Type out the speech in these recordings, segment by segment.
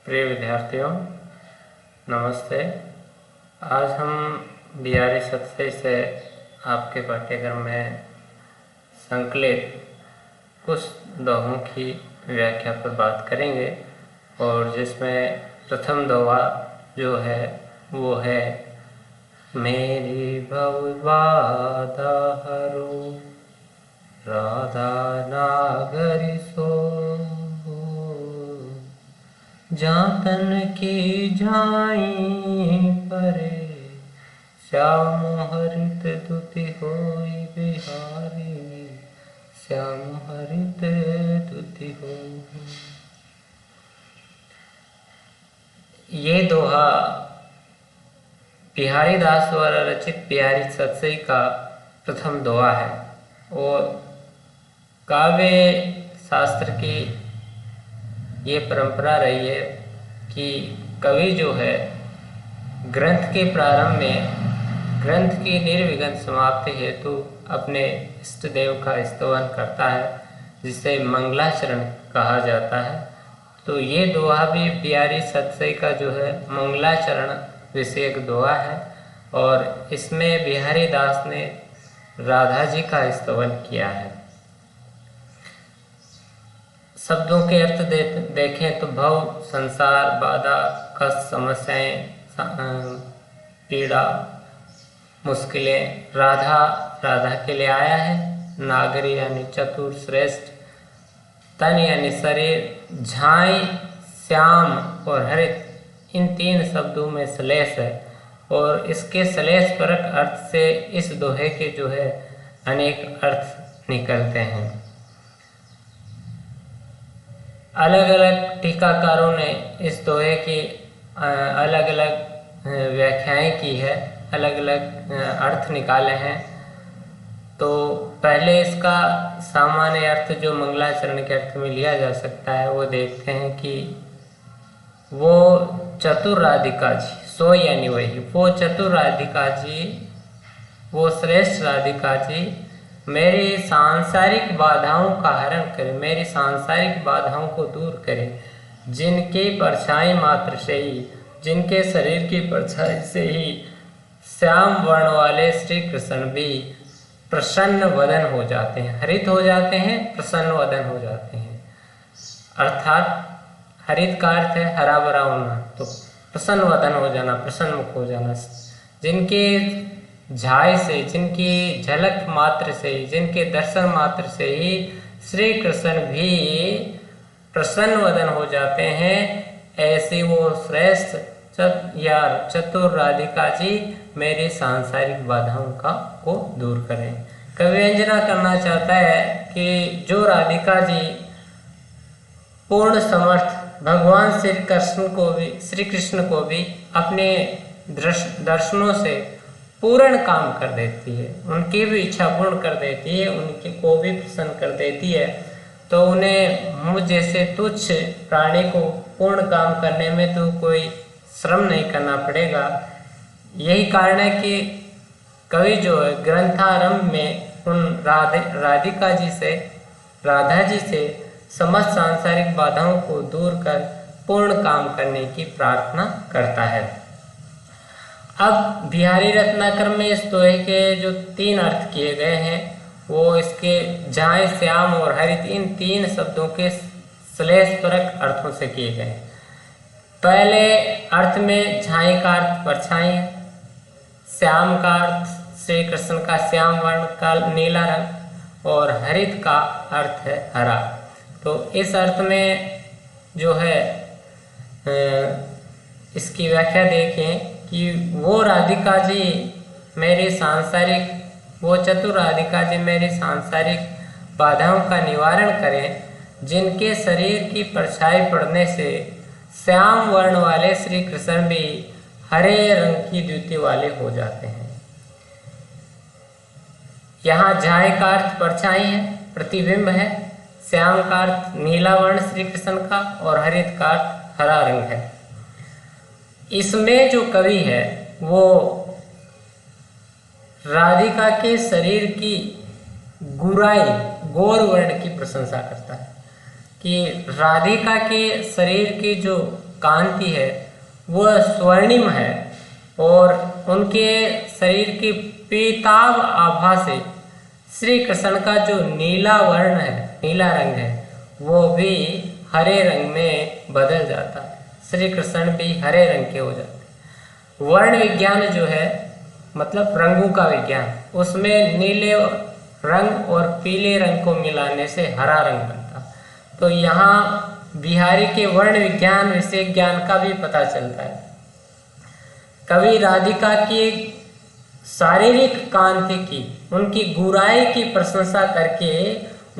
प्रिय विद्यार्थियों, नमस्ते। आज हम बिहारी सतसई से आपके पाठ्यक्रम में संकलित कुछ दोहों की व्याख्या पर बात करेंगे और जिसमें प्रथम दोहा जो है वो है मेरी भव बाधा हरो राधा नागरी सो जातन की झाई परे श्याम हरित दुति होई बिहारी श्याम हरित दुति हो। ये दोहा बिहारी दास द्वारा रचित बिहारी सतसई का प्रथम दोहा है और काव्य शास्त्र की ये परंपरा रही है कि कवि जो है ग्रंथ के प्रारंभ में ग्रंथ की निर्विघ्न समाप्ति हेतु अपने इष्ट देव का स्तवन करता है, जिसे मंगलाचरण कहा जाता है। तो ये दोहा भी बिहारी सतसई का जो है मंगलाचरण विषयक दोहा है और इसमें बिहारी दास ने राधा जी का स्तवन किया है। शब्दों के अर्थ देखें तो भव संसार, बाधा, कष्ट, समस्याएं, पीड़ा, मुश्किलें। राधा के लिए आया है। नागरी यानी चतुर, श्रेष्ठ। तन यानी शरीर। झाई, श्याम और हरित, इन तीन शब्दों में श्लेष है और इसके श्लेष परक अर्थ से इस दोहे के जो है अनेक अर्थ निकलते हैं। अलग अलग टीकाकारों ने इस दोहे की अलग अलग व्याख्याएं की है, अलग अलग अर्थ निकाले हैं। तो पहले इसका सामान्य अर्थ जो मंगलाचरण के अर्थ में लिया जा सकता है वो देखते हैं कि वो चतुर राधिका जी, सो यानी वही, वो चतुर राधिका जी, वो श्रेष्ठ राधिका जी मेरी सांसारिक बाधाओं का हरण करे, मेरी सांसारिक बाधाओं को दूर करे, जिनकी परछाई मात्र से ही, जिनके शरीर की परछाई से ही श्याम वर्ण वाले श्री कृष्ण भी प्रसन्न वदन हो जाते हैं, हरित हो जाते हैं, प्रसन्न वदन हो जाते हैं। अर्थात हरित का अर्थ है हरा भरा होना, तो प्रसन्न वदन हो जाना, प्रसन्न मुख हो जाना। जिनके झाई से, जिनकी झलक मात्र से ही, जिनके दर्शन मात्र से ही श्री कृष्ण भी प्रसन्न वदन हो जाते हैं, ऐसे वो श्रेष्ठ या चतुर राधिका जी मेरी सांसारिक बाधाओं को दूर करें। कवि व्यंजना करना चाहता है कि जो राधिका जी पूर्ण समर्थ भगवान श्री कृष्ण को भी अपने दर्शनों से पूर्ण काम कर देती है, उनकी भी इच्छा पूर्ण कर देती है, उनकी को भी प्रसन्न कर देती है, तो उन्हें मुझ जैसे तुच्छ प्राणी को पूर्ण काम करने में तो कोई श्रम नहीं करना पड़ेगा। यही कारण है कि कवि जो है ग्रंथारंभ में उन राधिका जी से, राधा जी से समस्त सांसारिक बाधाओं को दूर कर पूर्ण काम करने की प्रार्थना करता है। अब बिहारी रत्नाकर में इस दोहे के जो तीन अर्थ किए गए हैं वो इसके झाई, श्याम और हरित, इन तीन शब्दों के श्लेष परक अर्थों से किए गए हैं। पहले अर्थ में झाई का अर्थ परछाई, श्याम का अर्थ श्री कृष्ण का श्याम वर्ण का नीला रंग और हरित का अर्थ है हरा। तो इस अर्थ में जो है इसकी व्याख्या देखें कि वो राधिका जी मेरी सांसारिक, वो चतुर राधिका जी मेरी सांसारिक बाधाओं का निवारण करें, जिनके शरीर की परछाई पड़ने से श्याम वर्ण वाले श्री कृष्ण भी हरे रंग की द्युति वाले हो जाते हैं। यहाँ झाई का अर्थ परछाई है, प्रतिबिंब है, श्याम का अर्थ नीला वर्ण श्री कृष्ण का और हरित का अर्थ हरा रंग है। इसमें जो कवि है वो राधिका के शरीर की गुराई, गौर वर्ण की प्रशंसा करता है कि राधिका के शरीर की जो कांति है वह स्वर्णिम है और उनके शरीर की पीताभ आभा से श्री कृष्ण का जो नीला वर्ण है, नीला रंग है, वो भी हरे रंग में बदल जाता है। श्री कृष्ण भी हरे रंग के हो जाते हैं। वर्ण विज्ञान जो है मतलब रंगों का विज्ञान, उसमें नीले रंग और पीले रंग को मिलाने से हरा रंग बनता। तो यहाँ बिहारी के वर्ण विज्ञान विषय ज्ञान का भी पता चलता है। कवि राधिका की शारीरिक कांति की, उनकी गुराई की प्रशंसा करके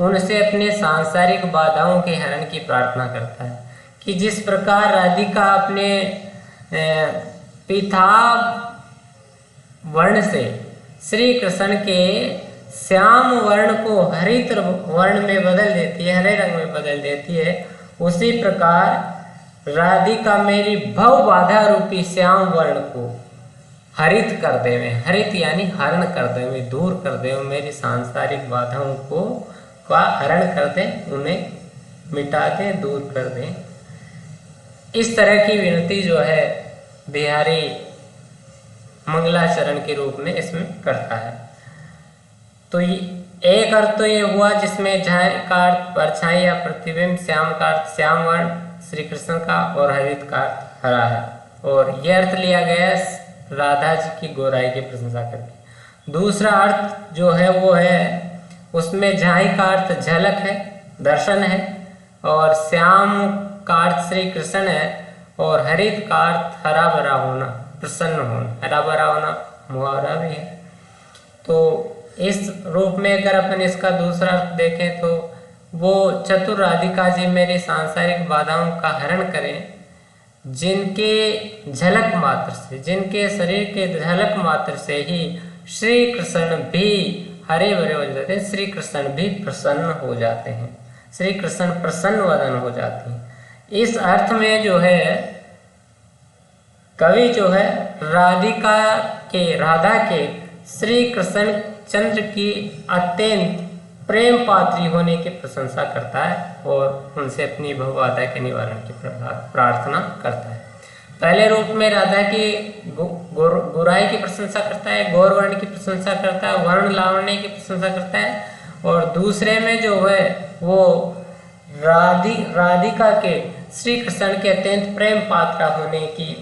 उनसे अपने सांसारिक बाधाओं के हरण की प्रार्थना करता है कि जिस प्रकार राधिका अपने पीताभ वर्ण से श्री कृष्ण के श्याम वर्ण को हरित वर्ण में बदल देती है, हरे रंग में बदल देती है, उसी प्रकार राधिका मेरी भव बाधा रूपी श्याम वर्ण को हरित कर देवे। हरित यानी हरण कर देवे, दूर कर देवे, मेरी सांसारिक बाधाओं को का हरण कर दे, उन्हें मिटा दे, दूर कर दे। इस तरह की विनती जो है बिहारी मंगलाचरण के रूप में इसमें करता है। तो एक अर्थ तो ये हुआ जिसमें झाय का अर्थ परछाई या प्रतिबिंब, श्याम का अर्थ श्याम वर्ण श्री कृष्ण का और हरित का अर्थ हरा है, और यह अर्थ लिया गया राधा जी की गोराई की प्रशंसा करके। दूसरा अर्थ जो है वो है उसमें झाई का अर्थ झलक है, दर्शन है, और श्याम का अर्थ श्री कृष्ण है, और हरित का अर्थ हरा भरा होना, प्रसन्न होना। हरा भरा होना मुहावरा भी है। तो इस रूप में अगर अपन इसका दूसरा अर्थ देखें तो वो चतुर राधिका जी मेरी सांसारिक बाधाओं का हरण करें, जिनके झलक मात्र से, जिनके शरीर के झलक मात्र से ही श्री कृष्ण भी हरे भरे हो जाते हैं, श्री कृष्ण भी प्रसन्न हो जाते हैं, श्री कृष्ण प्रसन्न वदन हो जाते हैं। इस अर्थ में जो है कवि जो है राधा के श्री कृष्ण चंद्र की अत्यंत प्रेम पात्री होने की प्रशंसा करता है और उनसे अपनी भवबाधा के निवारण की प्रार्थना करता है। पहले रूप में राधा की गोराई की प्रशंसा करता है, गौर वर्ण की प्रशंसा करता है, वर्ण लावण्य की प्रशंसा करता है, और दूसरे में जो है वो राधिका के श्री कृष्ण के अत्यंत प्रेम पात्र होने की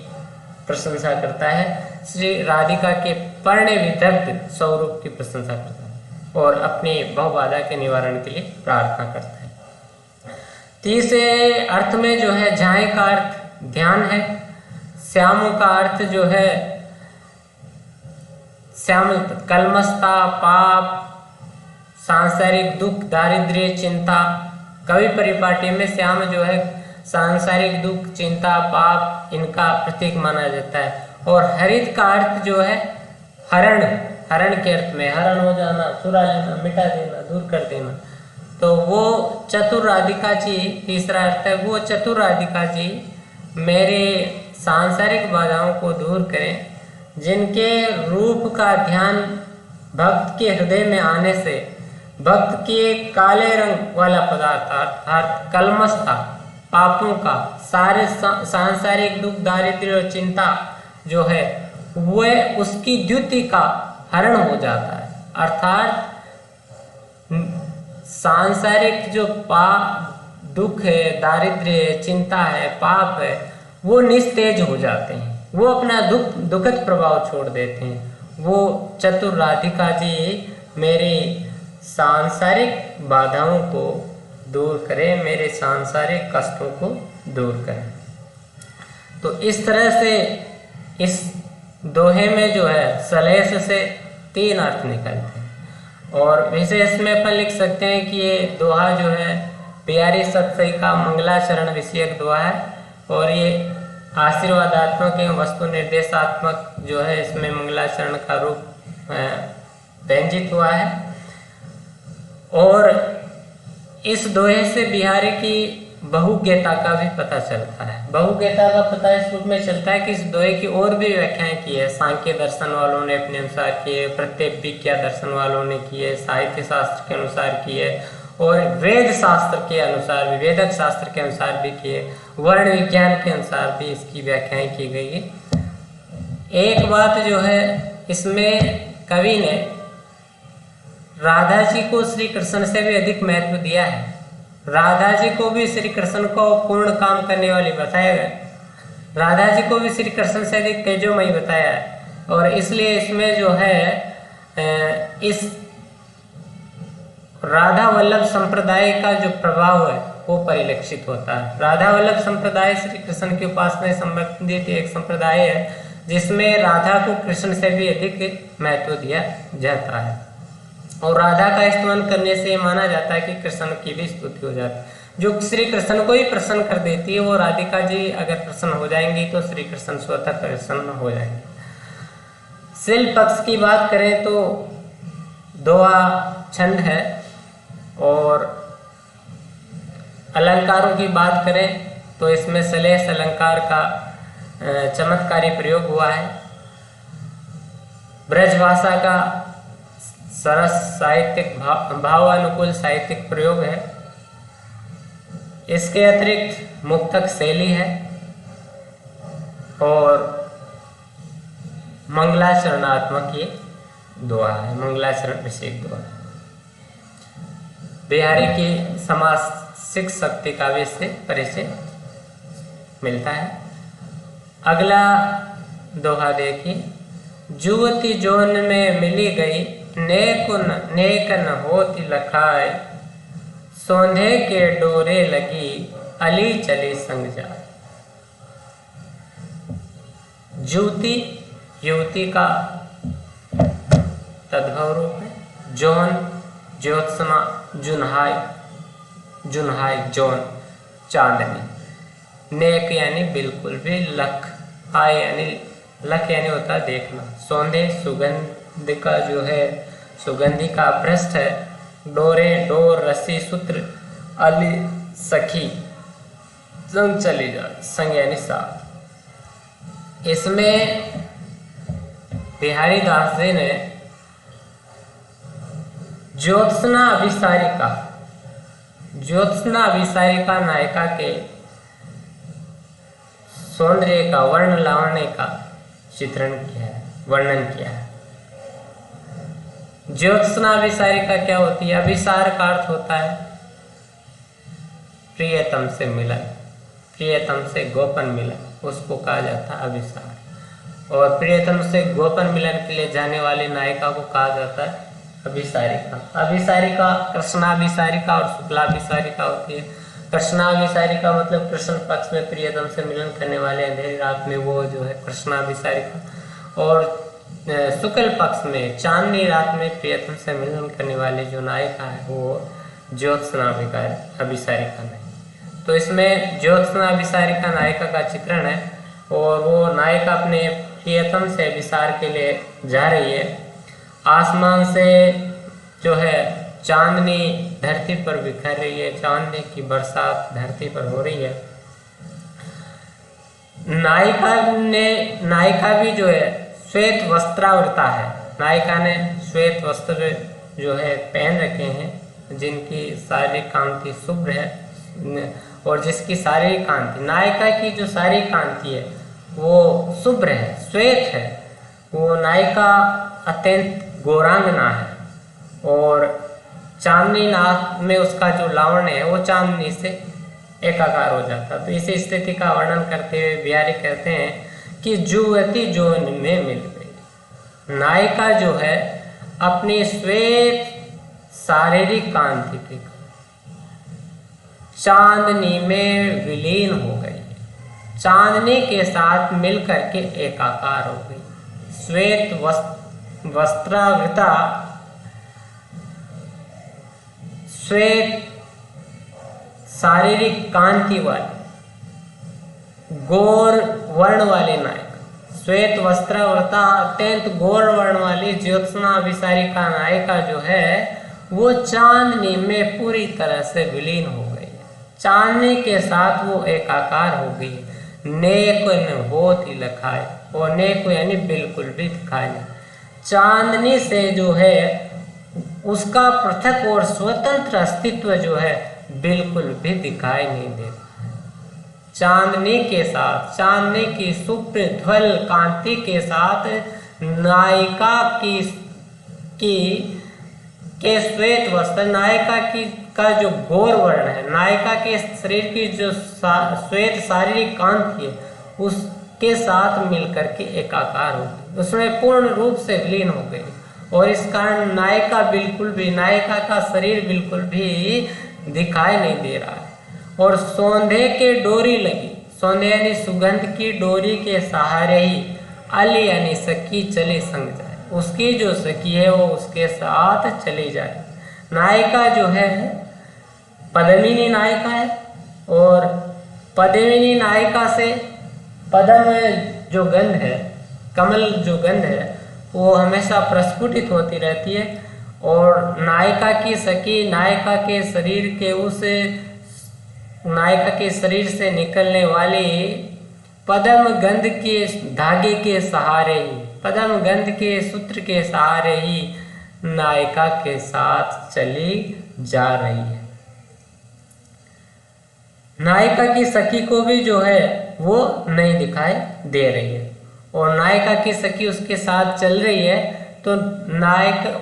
प्रशंसा करता है, श्री राधिका के पर्ण विदग्ध स्वरूप की प्रशंसा करता है और अपनी भवबाधा के निवारण के लिए प्रार्थना करता है। तीसरे अर्थ में जो है झाय का अर्थ ध्यान है, श्याम का अर्थ जो है श्याम कलमस्ता, पाप, सांसारिक दुख, दारिद्र्य, चिंता। कवि परिपाटी में श्याम जो है सांसारिक दुख, चिंता, पाप इनका प्रतीक माना जाता है। और हरित का अर्थ जो है हरण, हरण के अर्थ में हरण हो जाना, चुरा लेना, मिटा देना, दूर कर देना। तो वो चतुर राधिका जी, तीसरा अर्थ है वो चतुर राधिका जी मेरे सांसारिक बाधाओं को दूर करें, जिनके रूप का ध्यान भक्त के हृदय में आने से भक्त के काले रंग वाला पदार्थ अर्थात कलमस्ता, पापों का, सारे सांसारिक दुख, दारिद्र्य और चिंता जो है वह उसकी द्युति का हरण हो जाता है। अर्थात सांसारिक जो दुख है, दारिद्र्य है, चिंता है, पाप है, वो निस्तेज हो जाते हैं, वो अपना दुखद प्रभाव छोड़ देते हैं। वो चतुर राधिका जी मेरी सांसारिक बाधाओं को दूर करें, मेरे सांसारिक कष्टों को दूर करें। तो इस तरह से इस दोहे में जो है सलेस से 3 अर्थ निकलते हैं और विशेष में अपन लिख सकते हैं कि ये दोहा जो है बिहारी सतसई का मंगलाचरण विषयक दोहा है और ये आशीर्वादात्मक एवं वस्तु निर्देशात्मक जो है इसमें मंगलाचरण का रूप व्यंजित हुआ है। और इस दोहे से बिहारी की बहुज्ञता का भी पता चलता है। बहुज्ञता का पता इस रूप में चलता है कि इस दोहे की और भी व्याख्याएं की है। सांख्य दर्शन वालों ने अपने अनुसार किए, प्रत्येक विज्ञा दर्शन वालों ने किए, साहित्य शास्त्र के अनुसार किए और वेद शास्त्र के अनुसार भी, वेदक शास्त्र के अनुसार भी किए, वर्ण विज्ञान के अनुसार भी इसकी व्याख्याएं की गई है। एक बात जो है, इसमें कवि ने राधा जी को श्री कृष्ण से भी अधिक महत्व दिया है। राधा जी को भी श्री कृष्ण को पूर्ण काम करने वाली बताया गया, राधा जी को भी श्री कृष्ण से अधिक तेजोमयी बताया है। और इसलिए इसमें जो है इस राधा वल्लभ संप्रदाय का जो प्रभाव है वो परिलक्षित होता है। राधा वल्लभ संप्रदाय श्री कृष्ण की उपासना से संबंधित एक संप्रदाय है जिसमें राधा को कृष्ण से भी अधिक महत्व दिया जाता है। और राधा का स्तुति करने से माना जाता है कि कृष्ण की भी स्तुति हो जाती है। जो श्री कृष्ण को ही प्रसन्न कर देती है, वो राधिका जी अगर प्रसन्न हो जाएंगी तो श्री कृष्ण स्वतः प्रसन्न हो जाएंगे। शिल्प पक्ष की बात करें तो दोहा छंद है, और अलंकारों की बात करें तो इसमें सलेस अलंकार का चमत्कारी प्रयोग हुआ है। ब्रजभाषा का सरस साहित्यिक भावानुकूल साहित्यिक प्रयोग है। इसके अतिरिक्त मुक्तक शैली है और मंगलाचरणात्मक ये दोहा है, मंगलाचरण विषयक दोहा। बिहारी की समासिक शक्ति काव्य से परिचय मिलता है। अगला दोहा देखिए, जुवती जोन में मिली गई, नेक न होती लखाए, सोंधे के डोरे लगी, अली चली संग जाए। जुवती युवती का तद्भव रूप है। जोन ज्योत्सना, जुन्हाई, जुन्हाई जोन चांदनी। नेक यानी बिल्कुल भी, लख आय यानी लख यानी होता है देखना। सौंधे सुगंध का जो है, सुगंधी का भ्रष्ट है। डोरे डोर रस्सी सूत्र, अली सखी संग चली जाए, संग यानी साथ। इसमें बिहारी दास जी ने ज्योत्सना अभिसारिका, ज्योत्सना अभिसारिका नायिका के सौंदर्य का, वर्ण लावण्य का चित्रण किया है, वर्णन किया है। ज्योत्सना अभिसारिका क्या होती है? अभिसार का अर्थ होता है प्रियतम से मिलन, प्रियतम से गोपन मिलन, उसको कहा जाता है अभिसार। और प्रियतम से गोपन मिलन के लिए जाने वाली नायिका को कहा जाता है अभिसारिका। अभिसारिका कृष्णाभिसारिका और शुक्लाभिसारिका होती है। कृष्णाभिसारिका मतलब कृष्ण पक्ष में प्रियतम से मिलन करने वाले अंधेरी रात में वो जो है कृष्णाभिसारिका, और शुक्ल पक्ष में चांदनी रात में प्रियतम से मिलन करने वाले जो नायिका है वो ज्योत्सना अभिसारिका नहीं। तो इसमें ज्योत्सना अभिसारिका नायिका का चित्रण है, और वो नायिका अपने प्रियतम से अभिसार के लिए जा रही है। आसमान से जो है चांदनी धरती पर बिखर रही है, चांदनी की बरसात धरती पर हो रही है। नायिका भी जो है श्वेत वस्त्रावृता है। नायिका ने श्वेत वस्त्र जो है पहन रखे हैं, जिनकी शारीरिक कांति शुभ्र है, और जिसकी शारीरिक कांति, नायिका की जो शारीरिक कांति है वो शुभ्र है, श्वेत है। वो नायिका अत्यंत गौरांगना है, और चांदनी नाथ में उसका जो लावण्य है वो चांदनी से एकाकार हो जाता। तो इस स्थिति का वर्णन करते हुए बिहारी कहते हैं कि जुवती जोन में मिल गई। नायिका जो है अपनी श्वेत शारीरिक कांति के चांदनी में विलीन हो गई, चांदनी के साथ मिलकर के एकाकार हो गई। श्वेत वस्त्रावृता, श्वेत शारीरिक कांति वाली गौर वर्ण वाली नायिका, श्वेत वस्त्रावृता अत्यंत गौर वर्ण वाली ज्योत्सना अभिसारिका नायिका जो है वो चांदनी में पूरी तरह से विलीन हो गई, चांदनी के साथ वो एकाकार हो गई। नेक न होत ही लखाए, और नेक यानी बिल्कुल भी दिखाई नहीं। चांदनी से जो है उसका पृथक और स्वतंत्र अस्तित्व जो है बिल्कुल भी दिखाई नहीं देता। चांदनी के साथ, चांदनी की सुप्रज्वल कांति के साथ नायिका के श्वेत वस्त्र, नायिका की का जो गौर वर्ण है, नायिका के शरीर की जो श्वेत शारीरिक कांति है, उसके साथ मिलकर के एकाकार हो गई, उसमें पूर्ण रूप से विलीन हो गई। और इस कारण नायिका का शरीर बिल्कुल भी दिखाई नहीं दे रहा है। और सौंधे के डोरी लगी, सौंधे यानी सुगंध की डोरी के सहारे ही अली यानी सखी चली संग जाए, उसकी जो सखी है वो उसके साथ चली जाए। नायिका जो है पद्मिनी नायिका है, और पद्मिनी नायिका से पद्म जो गंध है, कमल जो गंध है, वो हमेशा प्रस्फुटित होती रहती है। और नायिका की सखी नायिका के शरीर से निकलने वाली पद्म गंध के धागे के सहारे ही, पद्म गंध के सूत्र के सहारे ही नायिका के साथ चली जा रही है। नायिका की सखी को भी जो है वो नहीं दिखाई दे रही है, और नायिका की सखी उसके साथ चल रही है, तो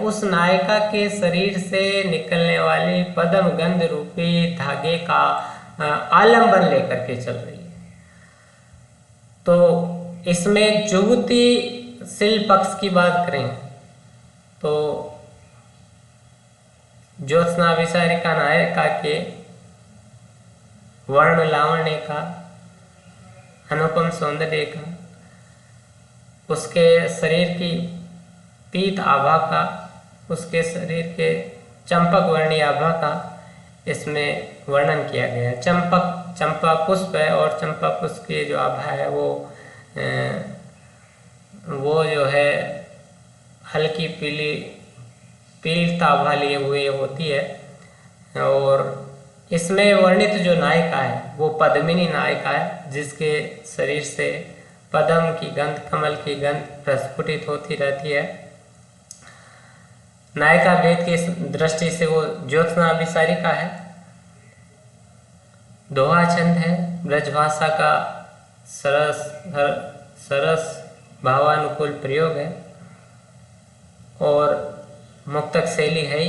उस नायिका के शरीर से निकलने वाली पद्म गंध रूपी धागे का आलंबन लेकर के चल रही है। तो इसमें जुगतिशील पक्ष की बात करें तो ज्योत्सना विसारिका नायिका के वर्ण लावण्य का, अनुपम सौंदर्य का, उसके शरीर की पीत आभा का, उसके शरीर के चंपक वर्णी आभा का इसमें वर्णन किया गया है। चंपा पुष्प है, और चंपा पुष्प की जो आभा है वो जो है हल्की पीलता आभा लिए हुए होती है। और इसमें वर्णित जो नायिका है वो पद्मिनी नायिका है, जिसके शरीर से पद्म की गंध, कमल की गंध प्रस्फुटित होती रहती है। नायिका भेद की दृष्टि से वो ज्योत्सना विसारिका है। दोहा छंद है, ब्रजभाषा का सरस भावानुकूल प्रयोग है, और मुक्तक शैली है,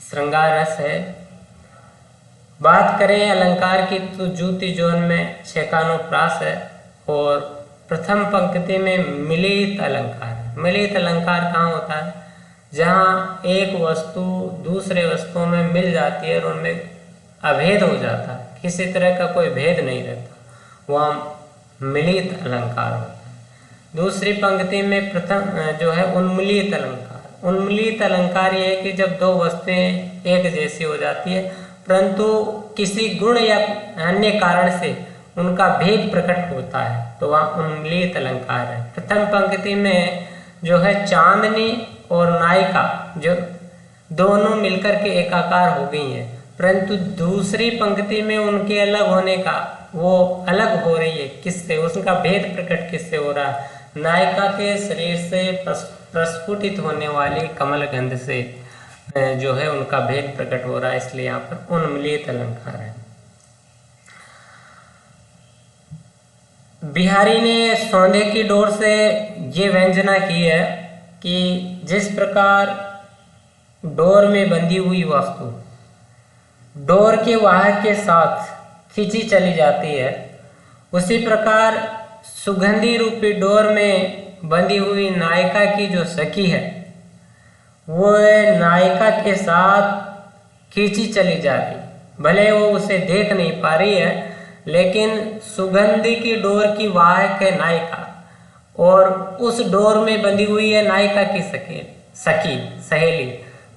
श्रृंगार रस है। बात करें अलंकार की तो जूती जोन में छेकानुप्रास है, और प्रथम पंक्ति में मिलित अलंकार है। मिलित अलंकार कहाँ होता है? जहाँ एक वस्तु दूसरे वस्तुओं में मिल जाती है और उनमें अभेद हो जाता है, किसी तरह का कोई भेद नहीं रहता, वह मिलित अलंकार होता है। दूसरी पंक्ति में प्रथम जो है उन्मिलित अलंकार। उन्मिलित अलंकार ये है कि जब दो वस्तुएं एक जैसी हो जाती है, परंतु किसी गुण या अन्य कारण से उनका भेद प्रकट होता है, तो वह उन्मिलित अलंकार है। प्रथम पंक्ति में जो है चांदनी और नायिका जो दोनों मिलकर के एकाकार हो गई हैं, परंतु दूसरी पंक्ति में उनके अलग होने का, वो अलग हो रही है किससे, उसका भेद प्रकट किससे हो रहा है? नायिका के शरीर से प्रस्फुटित होने वाली कमल गंध से जो है उनका भेद प्रकट हो रहा है, इसलिए यहाँ पर उन्मिलित अलंकार है। बिहारी ने सौंधे की डोर से ये व्यंजना की है कि जिस प्रकार डोर में बंधी हुई वस्तु डोर के वाहक के साथ खींची चली जाती है, उसी प्रकार सुगंधी रूपी डोर में बंधी हुई नायिका की जो सखी है वो नायिका के साथ खींची चली जा रही। भले वो उसे देख नहीं पा रही है, लेकिन सुगंधी की डोर की वाहक है नायिका, और उस डोर में बंधी हुई है नायिका की सखी सहेली।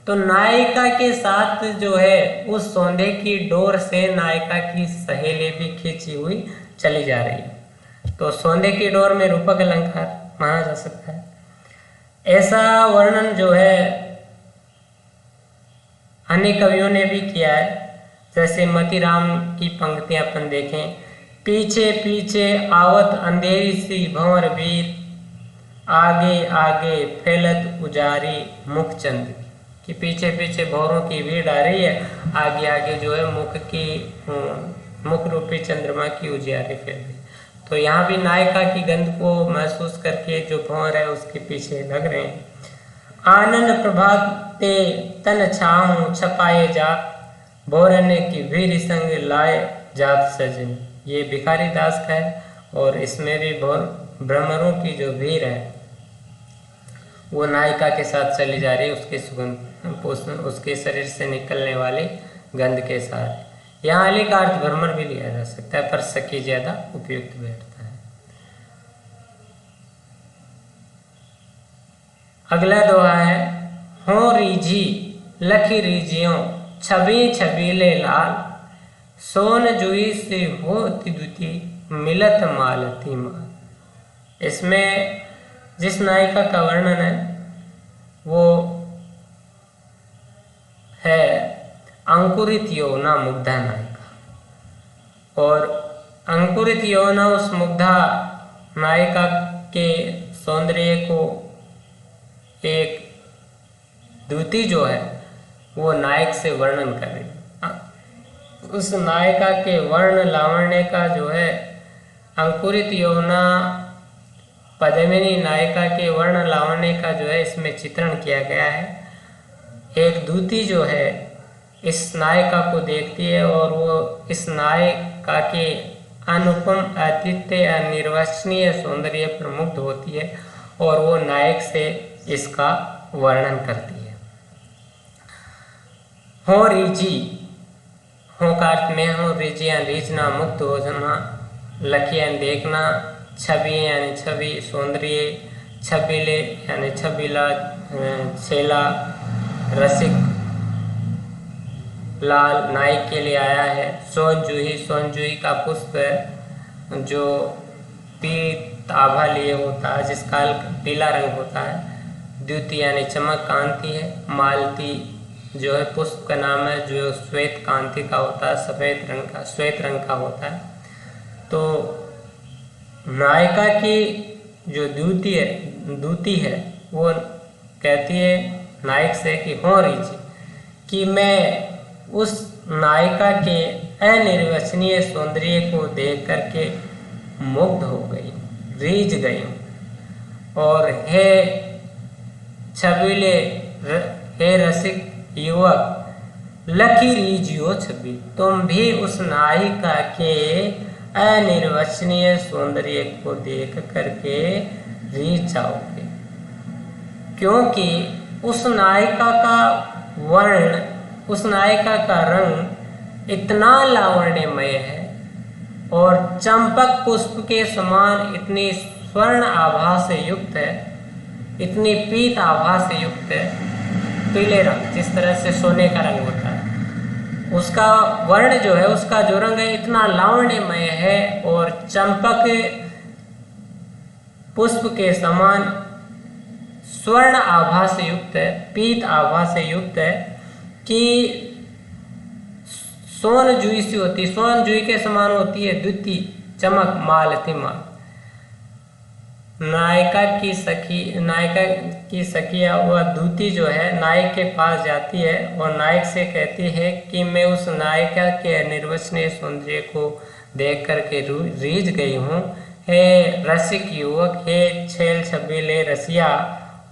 तो नायिका के साथ जो है उस सौंधे की डोर से नायिका की सहेली भी खींची हुई चली जा रही है। तो सौंधे की डोर में रूपक अलंकार माना जा सकता है। ऐसा वर्णन जो है अन्य कवियों ने भी किया है, जैसे मतीराम की पंक्तियां अपन देखें, पीछे पीछे आवत अंधेरी सी भंवर बीत, आगे आगे फैलत उजारी मुखचंद की, पीछे पीछे भौरों की भीड़ आ रही है, आगे आगे जो है मुख रूपी चंद्रमा की उजियारी फैल रही। तो यहाँ भी नायिका की गंध को महसूस करके जो भौर है उसके पीछे लग रहे हैं। आनंद प्रभात ते तन छाऊं छपाए जा, भौरने की भीड़ संग लाए जात सजन। ये भिखारी दास का है और इसमें भी भ्रमरों की जो भीड़ है वो नायिका के साथ चली जा रही है, उसके सुगंध, उसके शरीर से निकलने वाली गंध के साथ। यहाँ अली का अर्थ भ्रमर भी लिया जा सकता है, पर सखी ज्यादा उपयुक्त बैठता है। अगला दोहा है, हो रीझी लखी रीझियों छबी छबीले लाल, सोन जुई से होती दुती मिलत मालती माल। इसमें जिस नायिका का वर्णन है वो है अंकुरित यौवना मुग्धा नायिका, और अंकुरित यौवना उस मुग्धा नायिका के सौंदर्य को एक द्युति जो है वो नायक से वर्णन कर रही है। उस नायिका के वर्ण लावण्य का जो है अंकुरित यौवना पद्मिनी नायिका के वर्ण लावण्य का जो है इसमें चित्रण किया गया है। एक दूती जो है इस नायिका को देखती है और वो इस नायिका के अनुपम अद्वितीय अनिर्वचनीय सौंदर्य पर मुग्ध होती है और वो नायक से इसका वर्णन करती है। हो रीझी, हो का अर्थ में हो, रीझियाँ रीझना मुक्त हो जाना, लखियाँ देखना, छवि यानी छवि सौंदर्य, छबीले यानी छबीला छेला, रसिक लाल नायक के लिए आया है। सोन जूही, सोन जूही का पुष्प है जो पीत आभा लिए होता है, जिसका पीला रंग होता है। द्युति यानी चमक कांति है। मालती जो है पुष्प का नाम है जो श्वेत कांति का होता है, सफेद रंग का, श्वेत रंग का होता है। तो नायिका की जो द्युति है वो कहती है नायक से कि हो रीझी, कि मैं उस नायिका के अनिर्वचनीय सौंदर्य को देख करके मुग्ध हो गई, रीझ गई। और हे छबीले, हे रसिक युवक, लखी रीझियो छबी, तुम भी उस नायिका के अनिर्वचनीय सौंदर्य को देख करके रीझ जाओगे, क्योंकि उस नायिका का वर्ण, उस नायिका का रंग इतना लावण्यमय है और चंपक पुष्प के समान इतनी स्वर्ण आभा से युक्त है, इतनी पीत आभा से युक्त है। पीले रंग जिस तरह से सोने का रंग होता है, उसका वर्ण जो है, उसका जो रंग है इतना लावण्यमय है और चंपक पुष्प के समान स्वर्ण आभा से युक्त है, पीत आभा से युक्त है कि सोन जूई सी होती, सोन जूई के समान होती है द्युति, चमक, मालती माल। नायिका की सखिया वह द्युति जो है नायक के पास जाती है और नायक से कहती है कि मैं उस नायिका के अनिर्वचनीय सौंदर्य को देख करके रीझ गई हूँ। हे रसिक युवक, हे छेल छबीले रसिया,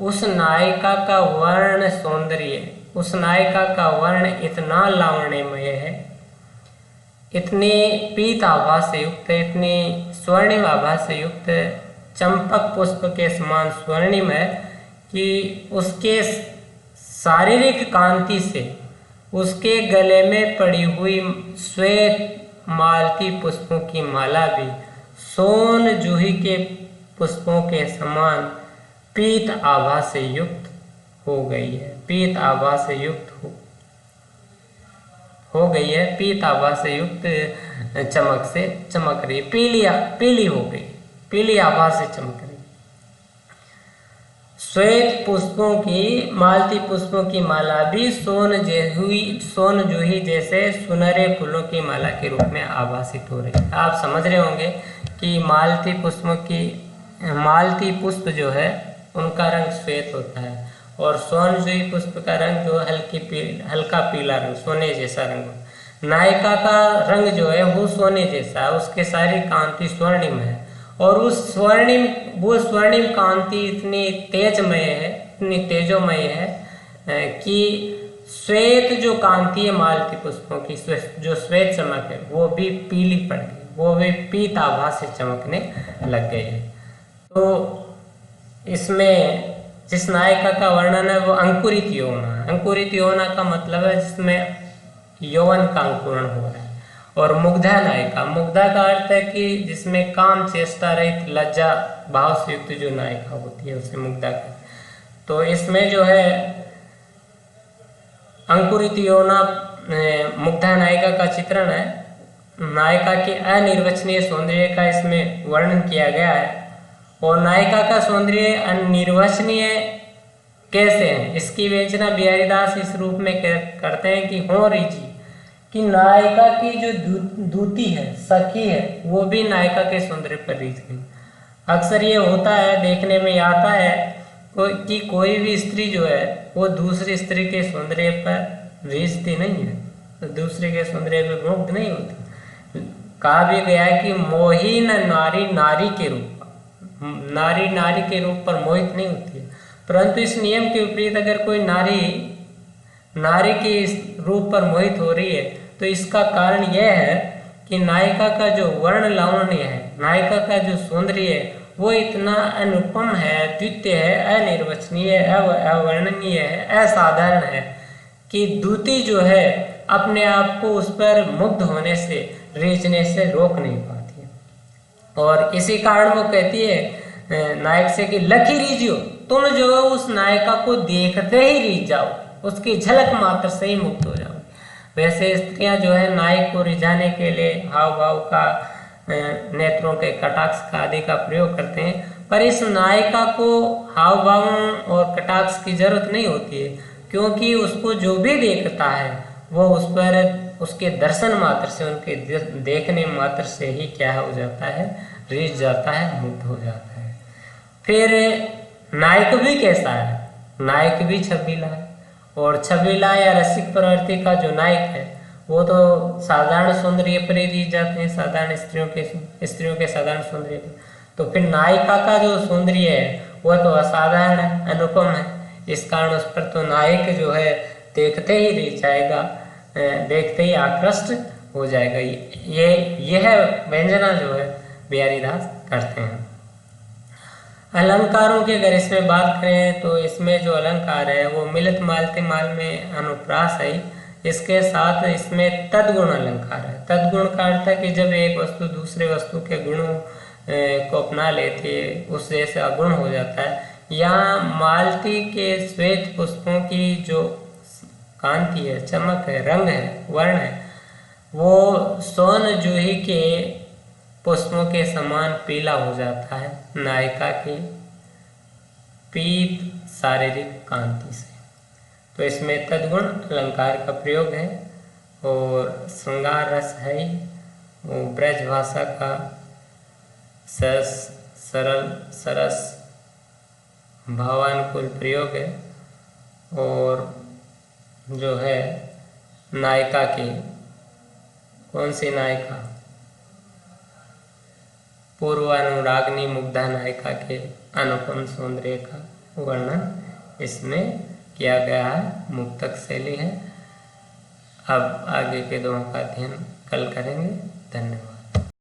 उस नायिका का वर्ण सौंदर्य, उस नायिका का वर्ण इतना लावण्यमय है, इतनी पीत आभा से युक्त है, इतनी स्वर्णिम आभा से युक्त है, चंपक पुष्प के समान स्वर्णिम है कि उसके शारीरिक कांति से उसके गले में पड़ी हुई श्वेत मालती पुष्पों की माला भी सोन जूही के पुष्पों के समान पीत आभा से युक्त हो गई है, पीत आभा से युक्त हो गई है, पीत आभा से युक्त चमक से चमक रही, पीली हो गई, पीली आभा से चमक रही। श्वेत पुष्पों की, मालती पुष्पों की माला भी सोन जूही जैसे सुनहरे फूलों की माला के रूप में आभासित हो रही है। आप समझ रहे होंगे कि मालती पुष्पों की मालती पुष्प जो है उनका रंग श्वेत होता है, और सोनजुई पुष्प का रंग जो हल्का पीला रंग, सोने जैसा रंग। नायका का रंग जो है वो सोने जैसा है, उसके सारी कांति स्वर्णिम है, और वो स्वर्णिम कांति इतनी तेजमय है, इतनी तेजोमय है कि श्वेत जो कांति है मालती पुष्पों की, जो श्वेत चमक है वो भी पीली पड़ गई, वो भी पीत आभा से चमकने लग गई है। तो इसमें जिस नायिका का वर्णन है वो अंकुरित यौवना है। अंकुरित यौवना का मतलब है जिसमें यौवन का अंकुरण हो रहा है। और मुग्धा नायिका, मुग्धा का अर्थ है कि जिसमें काम चेष्टा रहित लज्जा भाव से युक्त जो नायिका होती है उसे मुग्धा का। तो इसमें जो है अंकुरित यौवना मुग्धा नायिका का चित्रण है। नायिका के अनिर्वचनीय सौंदर्य का इसमें वर्णन किया गया है। और नायिका का सौंदर्य अनिर्वचनीय कैसे है, इसकी विवेचना बिहारीदास इस रूप में करते हैं कि हो रीजी कि नायिका की जो दूती है, सखी है, वो भी नायिका के सौंदर्य पर रीझ गई। अक्सर ये होता है, देखने में आता है कि कोई भी स्त्री जो है वो दूसरी स्त्री के सौंदर्य पर रीझती नहीं है, तो दूसरे के सौंदर्य पर मुग्ध नहीं होती। कहा भी गया है कि मोहीन नारी नारी के रूप, नारी नारी के रूप पर मोहित नहीं होती है। परंतु इस नियम के विपरीत अगर कोई नारी नारी के रूप पर मोहित हो रही है तो इसका कारण यह है कि नायिका का जो वर्ण लावण्य है, नायिका का जो सौंदर्य है वो इतना अनुपम है, द्वितीय है, अनिर्वचनीय, अवर्णनीय है, असाधारण है कि दूती जो है अपने आप को उस पर मुग्ध होने से, रीझने से रोक नहीं पाती है। और इसी कारण वो कहती है नायक से कि लखी रीझियो, तुम जो है उस नायिका को देखते ही रीझ जाओ, उसकी झलक मात्र से ही मुक्त हो जाओ। वैसे स्त्रियां जो है नायक को रिझाने के लिए हाव भाव का, नेत्रों के कटाक्ष का आदि का प्रयोग करते हैं, पर इस नायिका को हाव भाव और कटाक्ष की जरूरत नहीं होती है, क्योंकि उसको जो भी देखता है वो उस पर उसके दर्शन मात्र से, उनके देखने मात्र से ही क्या हो जाता है, रीझ जाता है, मुग्ध हो जाता है। फिर नायक भी कैसा है, नायक भी छबीला है। और छबीला या रसिक प्रवृत्ति का जो नायक है वो तो साधारण सौंदर्य पर ही रीझ जाते हैं, साधारण स्त्रियों के साधारण सौंदर्य पर। तो फिर नायिका का जो सौंदर्य है वह तो असाधारण है, अनुपम है। इस कारण उस पर तो नायक जो है देखते ही रीझ जाएगा, देखते ही आकृष्ट हो जाएगा। यह व्यंजना जो है बिहारीदास करते हैं। अलंकारों की अगर इसमें बात करें तो इसमें जो अलंकार है वो मिलित मालती माल में अनुप्रास है। इसके साथ इसमें तद्गुण अलंकार है। तद्गुण का अर्थ है कि जब एक वस्तु दूसरे वस्तु के गुणों को अपना लेती है, उस जैसे अगुण हो जाता है। यहाँ मालती के श्वेत पुष्पों की जो कांति है, चमक है, रंग है, वर्ण है, वो सोन जूही के पुष्पों के समान पीला हो जाता है नायिका की पीत शारीरिक कांति से। तो इसमें तद्गुण अलंकार का प्रयोग है। और श्रृंगार रस है ही, वो ब्रज भाषा का सरस भावानुकूल प्रयोग है। और जो है नायिका की, कौन सी नायिका, पूर्वानुरागनी मुग्धा नायिका के अनुपम सौंदर्य का वर्णन इसमें किया गया है, मुक्तक शैली है। अब आगे के दोहों का अध्ययन कल करेंगे। धन्यवाद।